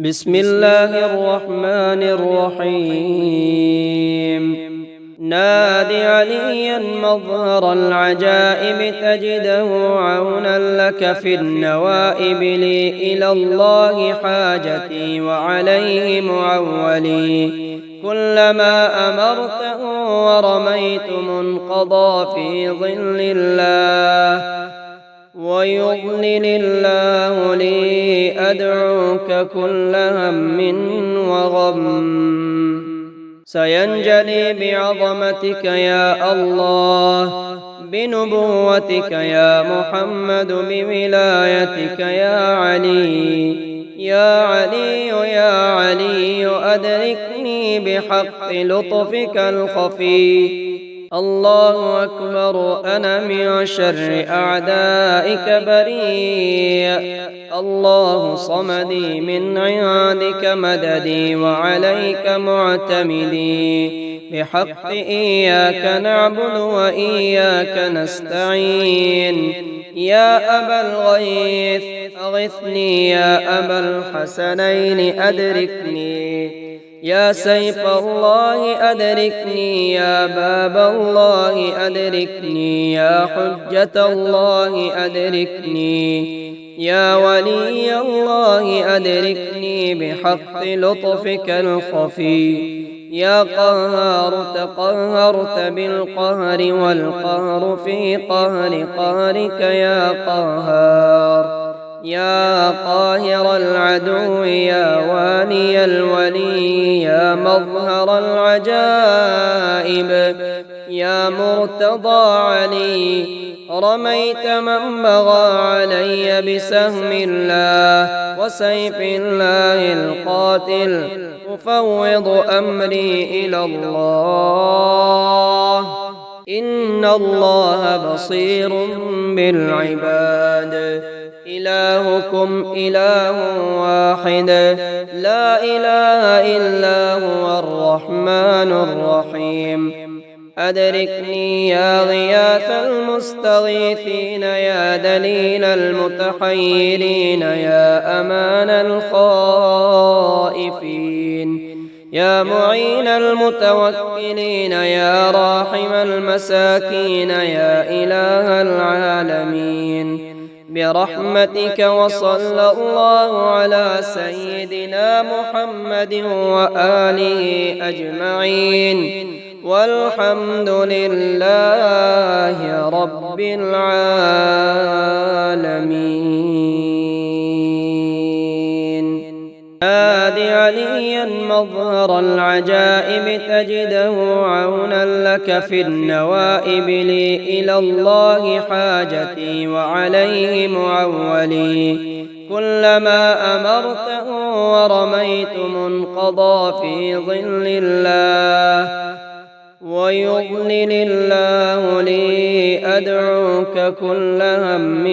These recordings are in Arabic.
بسم الله الرحمن الرحيم. نادِ عليا مظهر العجائب تجده عونا لك في النوائب. لي إلى الله حاجتي وعليه معولي. كلما أمرته ورميت منقضى في ظل الله. ويضلل الله لي أدعوك كل هم وغم. سينجلي بعظمتك يا الله، بنبوتك يا محمد، بولايتك يا علي. يا علي يا علي أدركني بحق لطفك الخفي. الله أكبر، أنا من شر أعدائك بريء. الله صمدي، من عندك مددي وعليك معتمدي. بحق إياك نعبد وإياك نستعين. يا أبا الغيث أغثني، يا أبا الحسنين أدركني. يا سيف الله أدركني، يا باب الله أدركني. يا حجة الله أدركني. يا ولي الله أدركني بحق لطفك الخفي. يا قهار تقهرت بالقهر، والقهر في قهر قهرك يا قهار. يا قاهر العدو، يا والي الولي، يا مظهر العجائب، يا مرتضى علي. رميت من بغى علي بسهم الله وسيف الله القاتل. أفوض أمري إلى الله، إن الله بصير بالعباد. إلهكم إله واحد، لا إله إلا هو الرحمن الرحيم. أدركني يا غياث المستغيثين، يا دليل المتحيرين، يا أمان الخائفين، يا معين المتوكلين، يا راحم المساكين، يا إله العالمين. برحمتك وصلى الله على سيدنا محمد وآله أجمعين، والحمد لله رب العالمين. نادِ عليا مظهر العجائب تجده عونا لك في النوائب. لي إلى الله حاجتي وعليه معولي. كلما أمرته ورميت منقضى في ظل الله. ويضلل الله لي أدعوك كل هم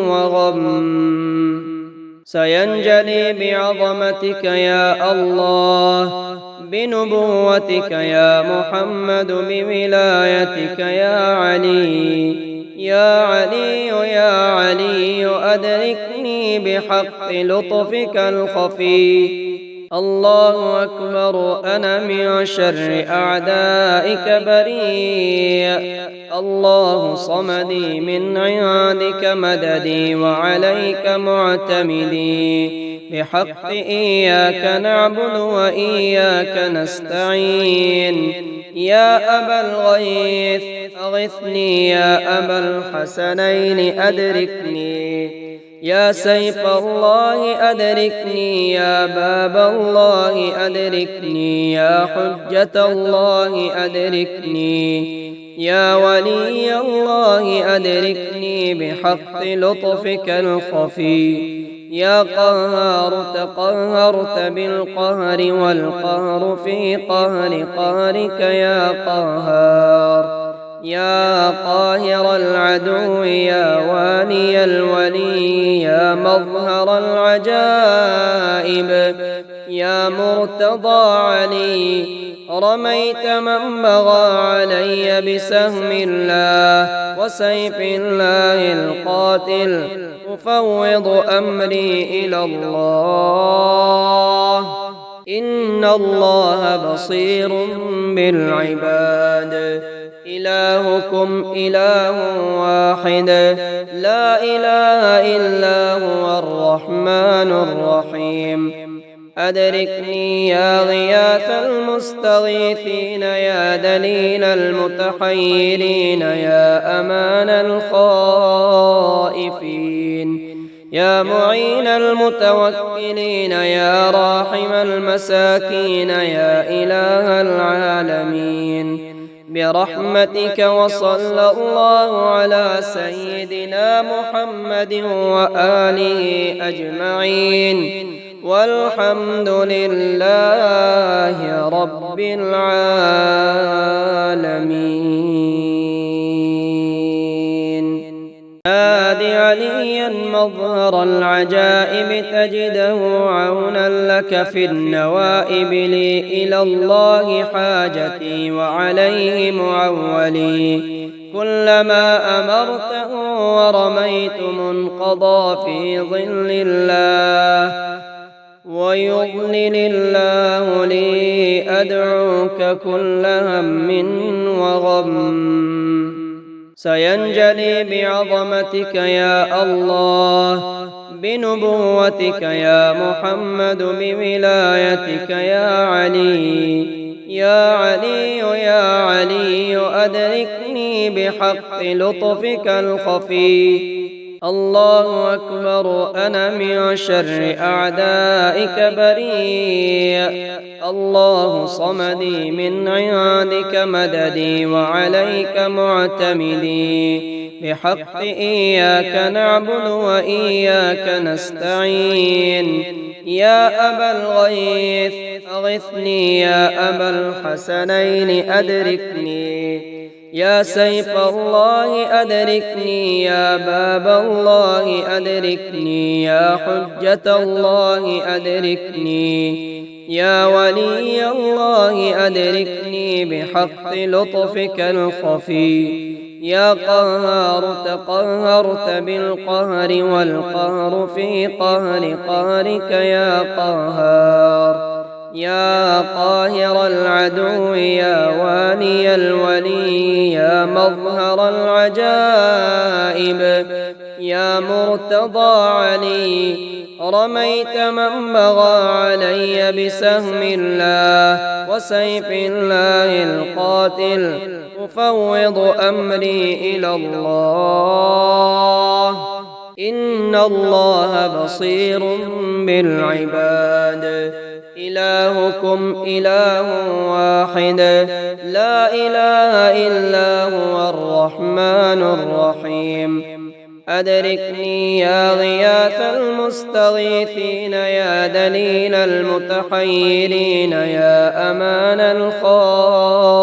وغم. سينجلي بعظمتك يا الله، بنبوتك يا محمد، بولايتك يا علي. يا علي يا علي أدركني بحق لطفك الخفي. الله أكبر، أنا من شر أعدائك بريء. الله صمدي، من عندك مددي وعليك معتمدي. بحق إياك نعبد وإياك نستعين. يا أبا الغيث أغثني، يا أبا الحسنين أدركني. يا سيف الله أدركني، يا باب الله أدركني. يا حجة الله أدركني. يا ولي الله أدركني بحق لطفك الخفي. يا قهار تقهرت بالقهر، والقهر في قهر قهرك يا قهار. يا قاهر العدو يا والي الولي يا مظهر العجائب يا مرتضى علي رميت من بغى علي بسهم الله وسيف الله القاتل أفوض أمري إلى الله إن الله بصير بالعباد إلهكم إله واحد لا إله إلا هو الرحمن الرحيم أدركني يا غياث المستغيثين يا دليل المتحيرين يا أمان الخائفين يا معين المتوكلين يا راحم المساكين يا إله العالمين برحمتك وصلى الله على سيدنا محمد وآله أجمعين والحمد لله رب العالمين. نادي عليا مظهر العجائب تجده عونا لك في النوائب لي إلى الله حاجتي وعليه معولي كلما أمرته ورميت منقضى في ظل الله ويضلل الله لي أدعوك كل هم وغم سينجلي بعظمتك يا الله بنبوتك يا محمد بولايتك يا علي يا علي يا علي أدركني بحق لطفك الخفي الله أكبر أنا من شر أعدائك بريء الله صمدي من عندك مددي وعليك معتمدي بحق إياك نعبد وإياك نستعين يا أبا الغيث أغثني يا أبا الحسنين أدركني يا سيف الله أدركني يا باب الله أدركني يا حجة الله أدركني يا ولي الله أدركني بحق لطفك الخفي يا قهار تقهرت بالقهر والقهر في قهر قهرك يا قهار يا قاهر العدو يا والي الولي يا مظهر العجائب يا مرتضى علي رميت من بغى علي بسهم الله وسيف الله القاتل أفوض أمري إلى الله إن الله بصير بالعباد إلهكم إله واحد لا إله إلا هو الرحمن الرحيم أدركني يا غياث المستغيثين يا دليل المتحيرين يا أمان الخائفين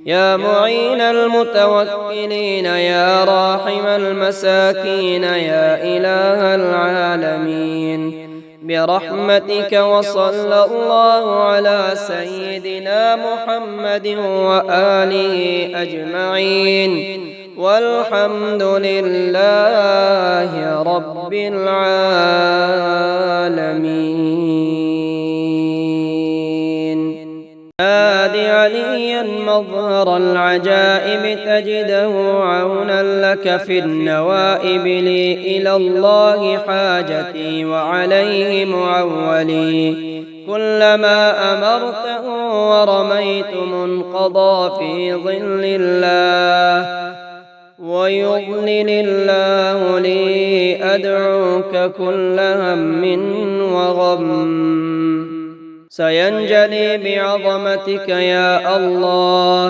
يا معين المتوكلين يا راحم المساكين يا إله العالمين برحمتك وصلى الله على سيدنا محمد وآله أجمعين والحمد لله رب العالمين. نادي عليا مظهر العجائب تجده عونا لك في النوائب لي إلى الله حاجتي وعليه معولي كلما أمرته ورميت منقضى في ظل الله ويضلل الله لي أدعوك كل هم وغم سينجلي بعظمتك يا الله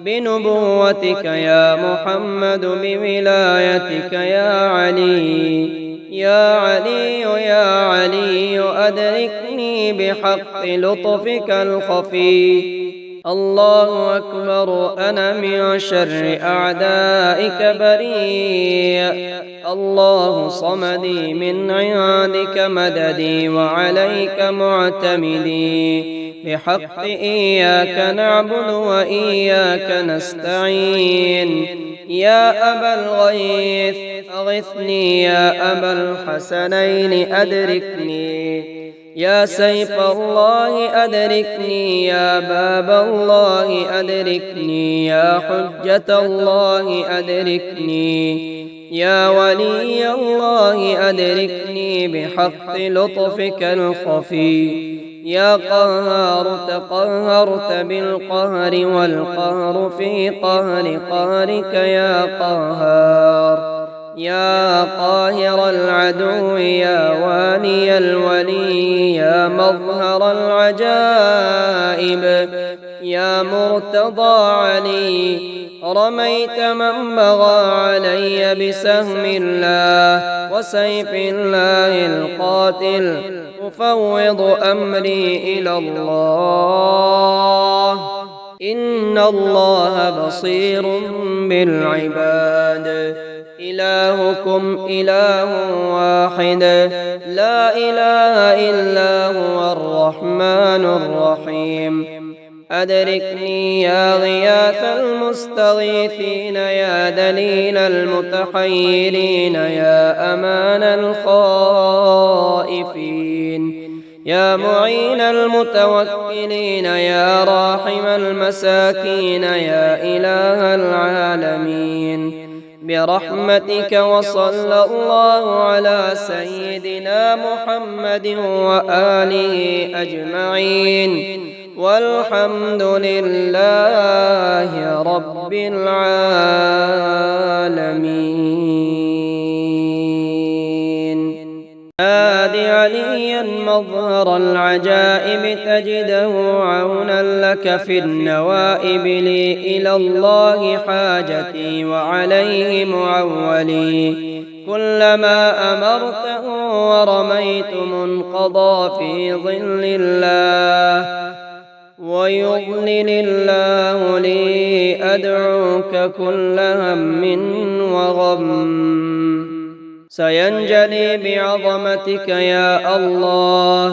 بنبوتك يا محمد بولايتك يا علي يا علي يا علي أدركني بحق لطفك الخفي الله أكبر. أنا من شر أعدائك بريء. الله صمدي، من عندك مددي وعليك معتمدي. بحق إياك نعبد وإياك نستعين. يا أبا الغيث أغثني، يا أبا الحسنين أدركني. يا سيف الله أدركني، يا باب الله أدركني. يا حجة الله أدركني. يا ولي الله أدركني بحق لطفك الخفي. يا قهار تقهرت بالقهر، والقهر في قهر قهرك يا قهار. يا قاهر العدو، يا والي الولي، يا مظهر العجائب. يا مرتضى علي، رميت من بغى علي بسهم الله وسيف الله القاتل. أفوض أمري إلى الله، إن الله بصير بالعباد. إلهكم إله واحد، لا إله إلا هو الرحمن الرحيم. أدركني يا غياث المستغيثين، يا دليل المتحيرين، يا أمان الخائفين، يا معين المتوكلين، يا راحم المساكين، يا إله العالمين. برحمتك وصلى الله على سيدنا محمد وآله أجمعين، والحمد لله رب العالمين. نادي عليا مظهر العجائب، تجده عونا لك في النوائب. لي إلى الله حاجتي وعليه معولي. كلما أمرته ورميت منقضى في ظل الله، ويضلل الله لي أدعوك كل هم وغم. سينجلي بعظمتك يا الله،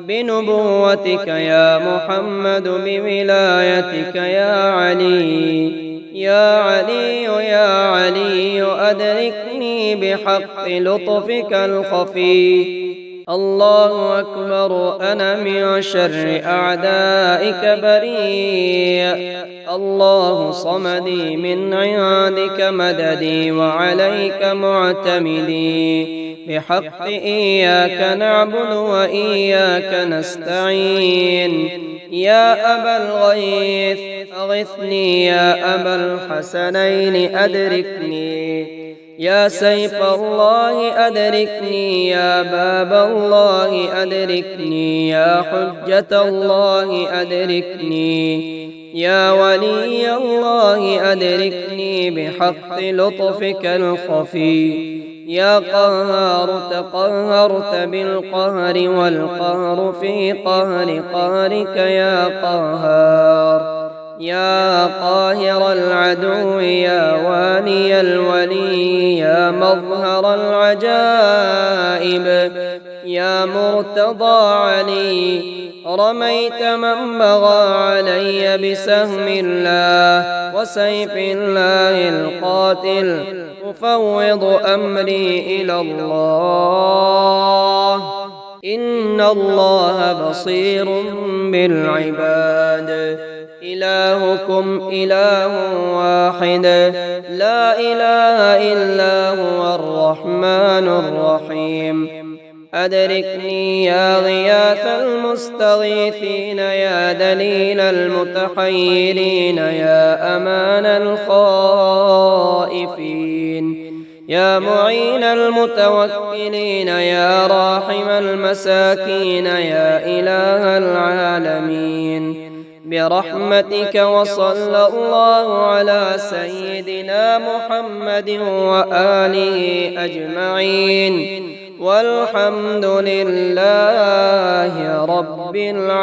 بنبوتك يا محمد، بولايتك يا علي. يا علي يا علي أدركني بحق لطفك الخفي. الله أكبر. أنا من شر أعدائك بريء. الله صمدي، من عندك مددي وعليك معتمدي. بحق إياك نعبد وإياك نستعين. يا أبا الغيث أغثني، يا أبا الحسنين أدركني. يا سيف الله أدركني، يا باب الله أدركني. يا حجة الله أدركني. يا ولي الله أدركني بحق لطفك الخفي. يا قهار تقهرت بالقهر، والقهر في قهر قهرك يا قهار. يا قاهر العدو، يا والي الولي، يا مظهر العجائب. يا مرتضى علي، رميت من بغى علي بسهم الله وسيف الله القاتل. أفوض أمري إلى الله، إن الله بصير بالعباد. إلهكم إله واحد، لا إله إلا هو الرحمن الرحيم. أدركني يا غياث المستغيثين، يا دليل المتحيرين، يا أمان الخائفين، يا معين المتوكلين، يا راحم المساكين، يا إله العالمين. برحمتك وصلى الله على سيدنا محمد وآله أجمعين، والحمد لله رب العالمين.